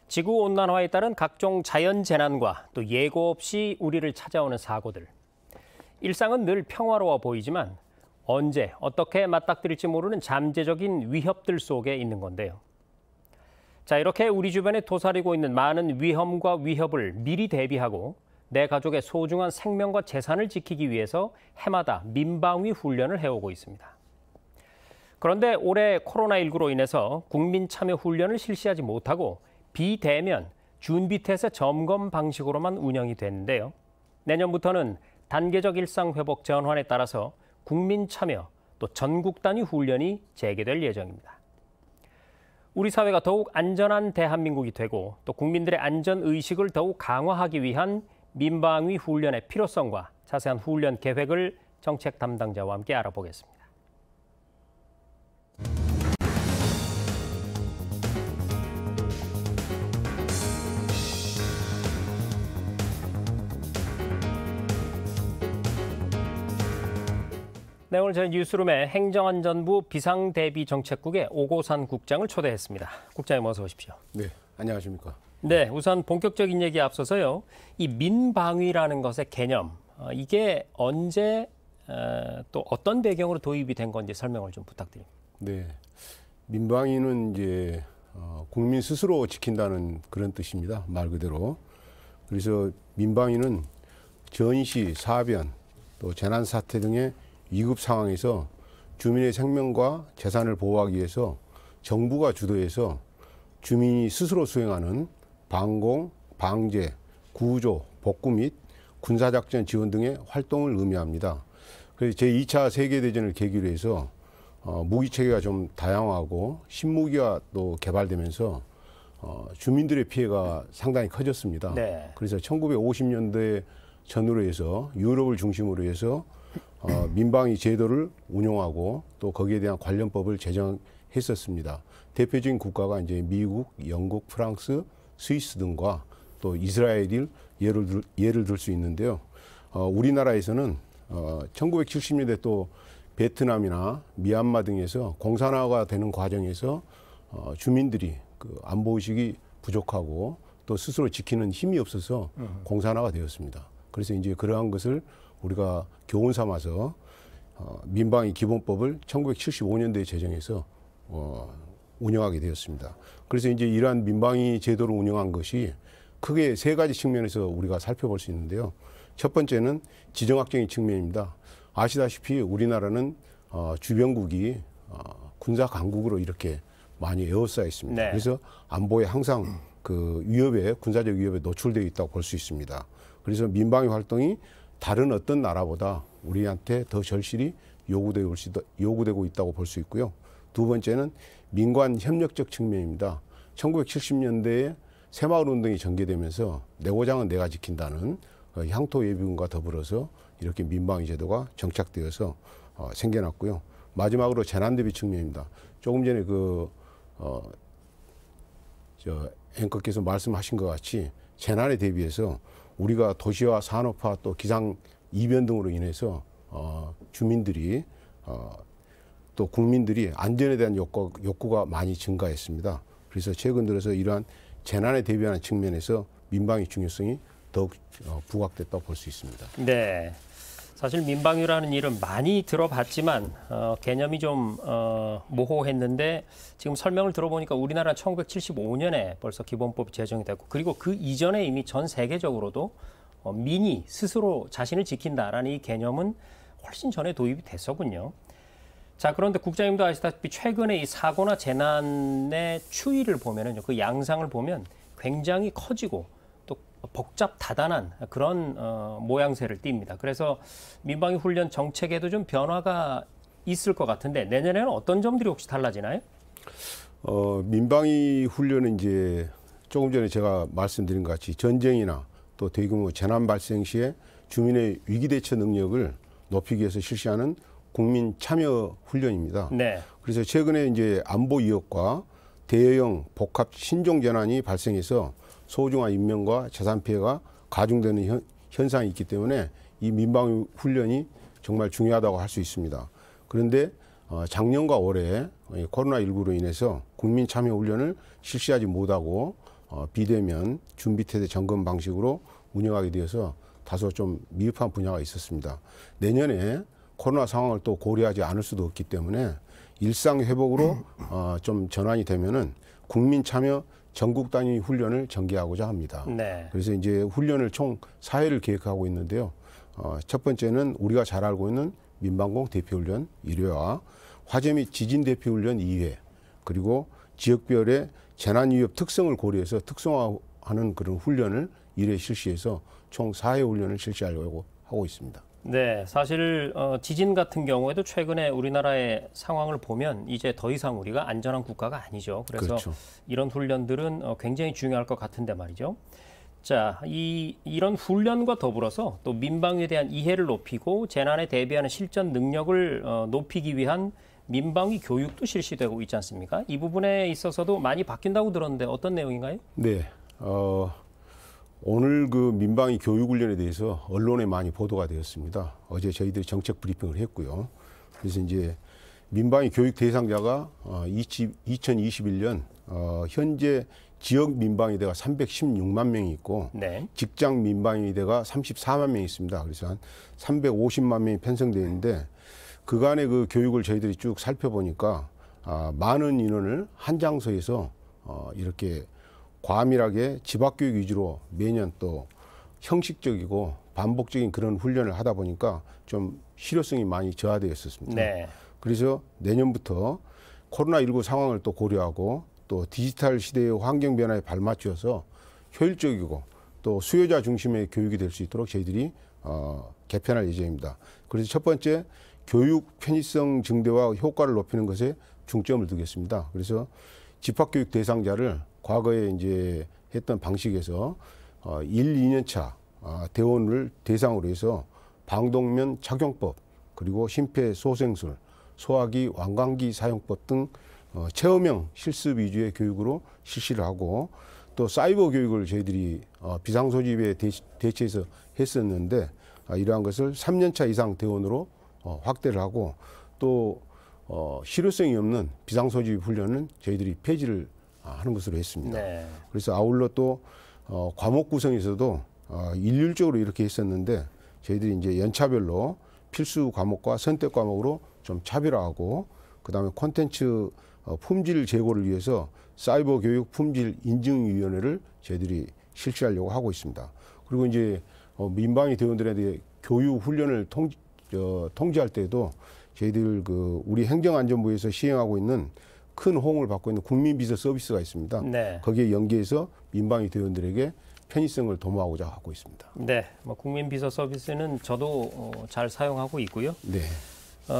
지구온난화에 따른 각종 자연재난과 또 예고 없이 우리를 찾아오는 사고들. 일상은 늘 평화로워 보이지만 언제 어떻게 맞닥뜨릴지 모르는 잠재적인 위협들 속에 있는 건데요. 자, 이렇게 우리 주변에 도사리고 있는 많은 위험과 위협을 미리 대비하고 내 가족의 소중한 생명과 재산을 지키기 위해서 해마다 민방위 훈련을 해오고 있습니다. 그런데 올해 코로나19로 인해서 국민 참여 훈련을 실시하지 못하고 비대면 준비태세 점검 방식으로만 운영이 됐는데요. 내년부터는 단계적 일상 회복 전환에 따라서 국민 참여 또 전국 단위 훈련이 재개될 예정입니다. 우리 사회가 더욱 안전한 대한민국이 되고 또 국민들의 안전 의식을 더욱 강화하기 위한 민방위 훈련의 필요성과 자세한 훈련 계획을 정책 담당자와 함께 알아보겠습니다. 네, 오늘 저희 뉴스룸에 행정안전부 비상대비정책국의 오고산 국장을 초대했습니다. 국장님 어서 오십시오. 네, 안녕하십니까. 네, 우선 본격적인 얘기에 앞서서요. 이 민방위라는 것의 개념, 이게 언제 또 어떤 배경으로 도입이 된 건지 설명을 좀 부탁드립니다. 네, 민방위는 이제 국민 스스로 지킨다는 그런 뜻입니다. 말 그대로. 그래서 민방위는 전시, 사변, 또 재난사태 등의 위급 상황에서 주민의 생명과 재산을 보호하기 위해서 정부가 주도해서 주민이 스스로 수행하는 방공, 방제, 구조, 복구 및 군사작전 지원 등의 활동을 의미합니다. 그래서 제2차 세계대전을 계기로 해서 무기체계가 좀 다양화하고 신무기가 또 개발되면서 주민들의 피해가 상당히 커졌습니다. 네. 그래서 1950년대 전후로 해서 유럽을 중심으로 해서 민방위 제도를 운용하고 또 거기에 대한 관련법을 제정했었습니다. 대표적인 국가가 이제 미국, 영국, 프랑스, 스위스 등과 또 이스라엘을 예를 들 수 있는데요. 우리나라에서는 1970년대 또 베트남이나 미얀마 등에서 공산화가 되는 과정에서 주민들이 그 안보의식이 부족하고 또 스스로 지키는 힘이 없어서 공산화가 되었습니다. 그래서 이제 그러한 것을 우리가 교훈 삼아서 민방위 기본법을 1975년도에 제정해서 운영하게 되었습니다. 그래서 이제 이러한 민방위 제도를 운영한 것이 크게 세 가지 측면에서 우리가 살펴볼 수 있는데요. 첫 번째는 지정학적인 측면입니다. 아시다시피 우리나라는 주변국이 군사 강국으로 이렇게 많이 에워싸여 있습니다. 네. 그래서 안보에 항상 그 위협에, 군사적 위협에 노출되어 있다고 볼 수 있습니다. 그래서 민방위 활동이 다른 어떤 나라보다 우리한테 더 절실히 요구되고 있다고 볼 수 있고요. 두 번째는 민관 협력적 측면입니다. 1970년대에 새마을운동이 전개되면서 내고장은 내가 지킨다는 향토 예비군과 더불어서 이렇게 민방위 제도가 정착되어서 생겨났고요. 마지막으로 재난대비 측면입니다. 조금 전에 앵커께서 말씀하신 것 같이 재난에 대비해서 우리가 도시화, 산업화, 또 기상 이변 등으로 인해서 주민들이 또 국민들이 안전에 대한 욕구가 많이 증가했습니다. 그래서 최근 들어서 이러한 재난에 대비하는 측면에서 민방위 중요성이 더욱 부각됐다고 볼 수 있습니다. 네, 사실 민방위라는 이름 많이 들어봤지만 개념이 좀 모호했는데 지금 설명을 들어보니까 우리나라는 1975년에 벌써 기본법이 제정이 됐고 그리고 그 이전에 이미 전 세계적으로도 민이 스스로 자신을 지킨다라는 이 개념은 훨씬 전에 도입이 됐었군요. 자, 그런데 국장님도 아시다시피 최근에 이 사고나 재난의 추이를 보면은요, 그 양상을 보면 굉장히 커지고 또 복잡다단한 그런 모양새를 띱니다. 그래서 민방위 훈련 정책에도 좀 변화가 있을 것 같은데 내년에는 어떤 점들이 혹시 달라지나요? 민방위 훈련은 이제 조금 전에 제가 말씀드린 것 같이 전쟁이나 또 대규모 재난 발생 시에 주민의 위기 대처 능력을 높이기 위해서 실시하는 국민 참여 훈련입니다. 네. 그래서 최근에 이제 안보 위협과 대형 복합 신종 재난이 발생해서 소중한 인명과 재산 피해가 가중되는 현상이 있기 때문에 이 민방위 훈련이 정말 중요하다고 할 수 있습니다. 그런데 작년과 올해 코로나19로 인해서 국민 참여 훈련을 실시하지 못하고 비대면 준비태세 점검 방식으로 운영하게 되어서 다소 좀 미흡한 분야가 있었습니다. 내년에 코로나 상황을 또 고려하지 않을 수도 없기 때문에 일상 회복으로 좀 전환이 되면은 국민 참여 전국 단위 훈련을 전개하고자 합니다. 네. 그래서 이제 훈련을 총 4회를 계획하고 있는데요. 첫 번째는 우리가 잘 알고 있는 민방공 대피훈련 1회와 화재 및 지진 대피훈련 2회, 그리고 지역별의 재난위협 특성을 고려해서 특성화하는 그런 훈련을 1회 실시해서 총 4회 훈련을 실시하려고 하고 있습니다. 네, 사실 지진 같은 경우에도 최근에 우리나라의 상황을 보면 이제 더 이상 우리가 안전한 국가가 아니죠. 그래서 그렇죠. 이런 훈련들은 굉장히 중요할 것 같은데 말이죠. 자, 이런 훈련과 더불어서 또 민방위에 대한 이해를 높이고 재난에 대비하는 실전 능력을 높이기 위한 민방위 교육도 실시되고 있지 않습니까? 이 부분에 있어서도 많이 바뀐다고 들었는데 어떤 내용인가요? 네, 오늘 그 민방위 교육훈련에 대해서 언론에 많이 보도가 되었습니다. 어제 저희들이 정책 브리핑을 했고요. 그래서 이제 민방위 교육 대상자가 2021년 현재 지역 민방위대가 316만 명이 있고 네. 직장 민방위대가 34만 명이 있습니다. 그래서 한 350만 명이 편성되어 있는데 그간의 그 교육을 저희들이 쭉 살펴보니까 많은 인원을 한 장소에서 이렇게 과밀하게 집합교육 위주로 매년 또 형식적이고 반복적인 그런 훈련을 하다 보니까 좀 실효성이 많이 저하되어 있었습니다. 네. 그래서 내년부터 코로나19 상황을 또 고려하고 또 디지털 시대의 환경 변화에 발맞춰서 효율적이고 또 수요자 중심의 교육이 될 수 있도록 저희들이 개편할 예정입니다. 그래서 첫 번째 교육 편의성 증대와 효과를 높이는 것에 중점을 두겠습니다. 그래서 집합교육 대상자를 과거에 이제 했던 방식에서 1, 2년 차 대원을 대상으로 해서 방독면 착용법, 그리고 심폐소생술, 소화기, 완강기 사용법 등 체험형 실습 위주의 교육으로 실시를 하고 또 사이버 교육을 저희들이 비상소집에 대체해서 했었는데 이러한 것을 3년 차 이상 대원으로 확대를 하고 또 실효성이 없는 비상소집 훈련은 저희들이 폐지를 하는 것으로 했습니다. 네. 그래서 아울러 또 과목 구성에서도 일률적으로 이렇게 했었는데 저희들이 이제 연차별로 필수 과목과 선택 과목으로 좀 차별화하고 그다음에 콘텐츠 품질 제고를 위해서 사이버 교육 품질 인증위원회를 저희들이 실시하려고 하고 있습니다. 그리고 이제 민방위 대원들에 대해 교육 훈련을 통지할 때도 저희들 그 우리 행정안전부에서 시행하고 있는 큰 호응을 받고 있는 국민비서 서비스가 있습니다. 네. 거기에 연계해서 민방위 대원들에게 편의성을 도모하고자 하고 있습니다. 네, 뭐 국민비서 서비스는 저도 잘 사용하고 있고요. 네.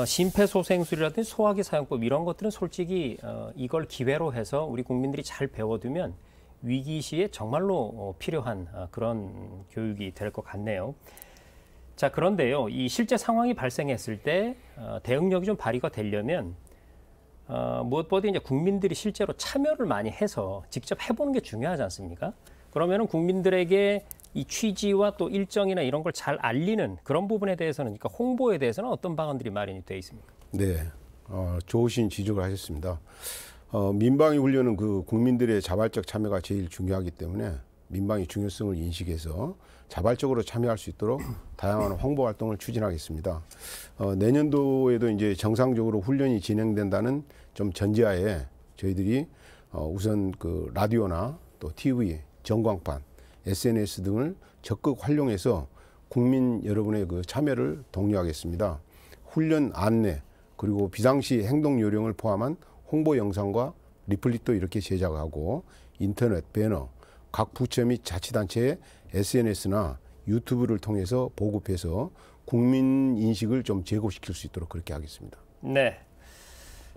심폐소생술이라든지 소화기 사용법 이런 것들은 솔직히 이걸 기회로 해서 우리 국민들이 잘 배워두면 위기 시에 정말로 필요한 그런 교육이 될 것 같네요. 자, 그런데요, 이 실제 상황이 발생했을 때 대응력이 좀 발휘가 되려면 무엇보다 이제 국민들이 실제로 참여를 많이 해서 직접 해보는 게 중요하지 않습니까? 그러면은 국민들에게 이 취지와 또 일정이나 이런 걸 잘 알리는 그런 부분에 대해서는, 그러니까 홍보에 대해서는 어떤 방안들이 마련이 되어 있습니까? 네, 좋으신 지적을 하셨습니다. 민방위 훈련은 그 국민들의 자발적 참여가 제일 중요하기 때문에 민방위 중요성을 인식해서 자발적으로 참여할 수 있도록 다양한 홍보 활동을 추진하겠습니다. 내년도에도 이제 정상적으로 훈련이 진행된다는 좀 전제하에 저희들이 우선 그 라디오나 또 TV, 전광판, SNS 등을 적극 활용해서 국민 여러분의 그 참여를 독려하겠습니다. 훈련 안내 그리고 비상시 행동 요령을 포함한 홍보 영상과 리플릿도 이렇게 제작하고 인터넷 배너, 각 부처 및 자치단체의 SNS나 유튜브를 통해서 보급해서 국민 인식을 좀 제고시킬 수 있도록 그렇게 하겠습니다. 네.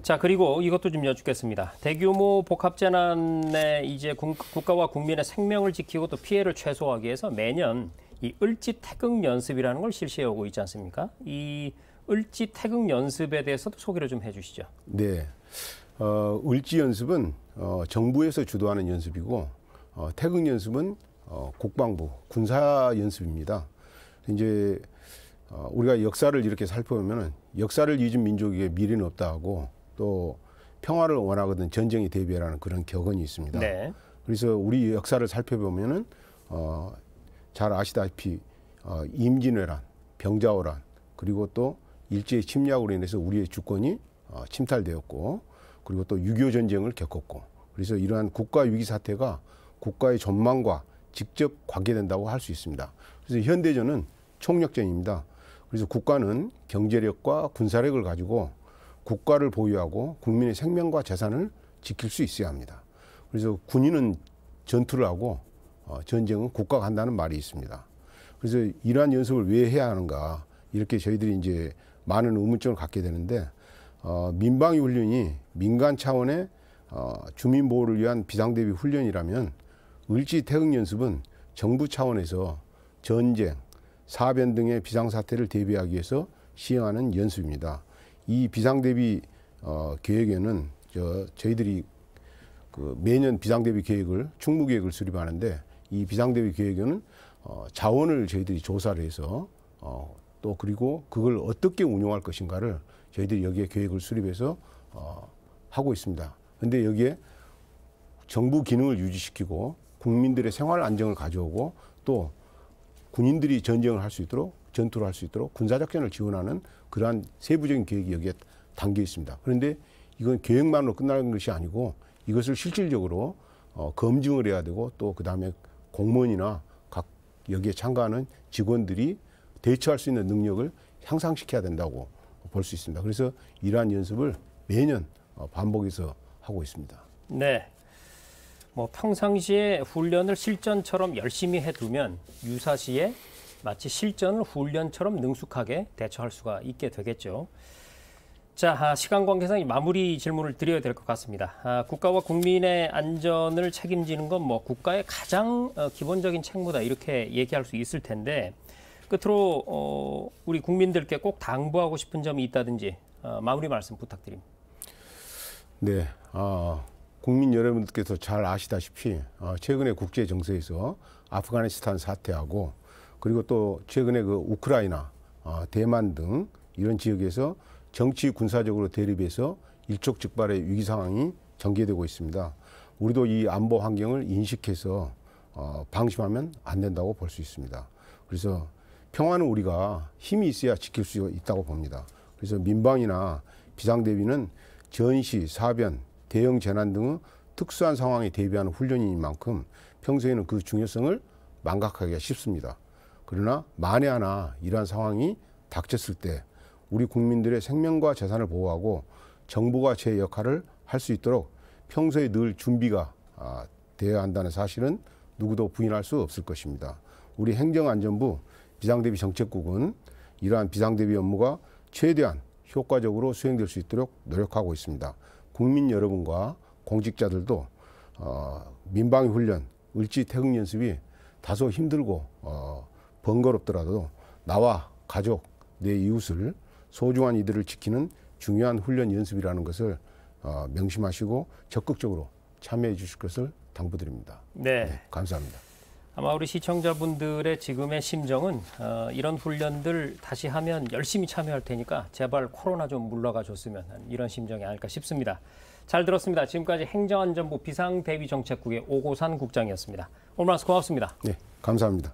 자, 그리고 이것도 좀 여쭙겠습니다. 대규모 복합재난에 이제 국가와 국민의 생명을 지키고 또 피해를 최소화하기 위해서 매년 이 을지 태극 연습이라는 걸 실시해 오고 있지 않습니까? 이 을지 태극 연습에 대해서도 소개를 좀 해주시죠. 네. 을지 연습은 정부에서 주도하는 연습이고 태극 연습은 국방부 군사 연습입니다. 이제 우리가 역사를 이렇게 살펴보면은 역사를 잊은 민족에게 미래는 없다 하고 또 평화를 원하거든 전쟁에 대비하라는 그런 격언이 있습니다. 네. 그래서 우리 역사를 살펴보면은 잘 아시다시피 임진왜란, 병자호란, 그리고 또 일제의 침략으로 인해서 우리의 주권이 침탈되었고, 그리고 또 6.25 전쟁을 겪었고, 그래서 이러한 국가 위기 사태가 국가의 전망과 직접 관계된다고 할 수 있습니다. 그래서 현대전은 총력전입니다. 그래서 국가는 경제력과 군사력을 가지고 국가를 보유하고 국민의 생명과 재산을 지킬 수 있어야 합니다. 그래서 군인은 전투를 하고 전쟁은 국가가 한다는 말이 있습니다. 그래서 이러한 연습을 왜 해야 하는가, 이렇게 저희들이 이제 많은 의문점을 갖게 되는데, 민방위 훈련이 민간 차원의 주민 보호를 위한 비상대비 훈련이라면 을지 태극 연습은 정부 차원에서 전쟁, 사변 등의 비상사태를 대비하기 위해서 시행하는 연습입니다. 이 비상대비 계획에는 저희들이 매년 비상대비 계획을, 충무계획을 수립하는데, 이 비상대비 계획에는 자원을 저희들이 조사를 해서 또 그리고 그걸 어떻게 운용할 것인가를 저희들이 여기에 계획을 수립해서 하고 있습니다. 그런데 여기에 정부 기능을 유지시키고 국민들의 생활 안정을 가져오고 또 군인들이 전쟁을 할 수 있도록, 전투를 할 수 있도록 군사작전을 지원하는 그러한 세부적인 계획이 여기에 담겨 있습니다. 그런데 이건 계획만으로 끝나는 것이 아니고 이것을 실질적으로 검증을 해야 되고, 또 그다음에 공무원이나 각 여기에 참가하는 직원들이 대처할 수 있는 능력을 향상시켜야 된다고 볼 수 있습니다. 그래서 이러한 연습을 매년 반복해서 하고 있습니다. 네. 뭐 평상시에 훈련을 실전처럼 열심히 해두면 유사시에 마치 실전을 훈련처럼 능숙하게 대처할 수가 있게 되겠죠. 자, 시간 관계상 마무리 질문을 드려야 될 것 같습니다. 국가와 국민의 안전을 책임지는 건 뭐 국가의 가장 기본적인 책무다, 이렇게 얘기할 수 있을 텐데, 끝으로 우리 국민들께 꼭 당부하고 싶은 점이 있다든지 마무리 말씀 부탁드립니다. 네, 국민 여러분들께서 잘 아시다시피 최근에 국제 정세에서 아프가니스탄 사태하고, 그리고 또 최근에 그 우크라이나, 대만 등 이런 지역에서 정치 군사적으로 대립해서 일촉즉발의 위기 상황이 전개되고 있습니다. 우리도 이 안보 환경을 인식해서 방심하면 안 된다고 볼 수 있습니다. 그래서 평화는 우리가 힘이 있어야 지킬 수 있다고 봅니다. 그래서 민방위나 비상대비는 전시, 사변, 대형 재난 등의 특수한 상황에 대비하는 훈련인 만큼 평소에는 그 중요성을 망각하기가 쉽습니다. 그러나 만에 하나 이러한 상황이 닥쳤을 때 우리 국민들의 생명과 재산을 보호하고 정부가 제 역할을 할 수 있도록 평소에 늘 준비가 되어야 한다는 사실은 누구도 부인할 수 없을 것입니다. 우리 행정안전부 비상대비정책국은 이러한 비상대비 업무가 최대한 효과적으로 수행될 수 있도록 노력하고 있습니다. 국민 여러분과 공직자들도 민방위 훈련, 을지 태극 연습이 다소 힘들고 번거롭더라도 나와 가족, 내 이웃을, 소중한 이들을 지키는 중요한 훈련 연습이라는 것을 명심하시고 적극적으로 참여해 주실 것을 당부드립니다. 네, 감사합니다. 아마 우리 시청자분들의 지금의 심정은 이런 훈련들 다시 하면 열심히 참여할 테니까 제발 코로나 좀 물러가 줬으면 하는 이런 심정이 아닐까 싶습니다. 잘 들었습니다. 지금까지 행정안전부 비상대비정책국의 오고산 국장이었습니다. 오늘 말씀 고맙습니다. 네, 감사합니다.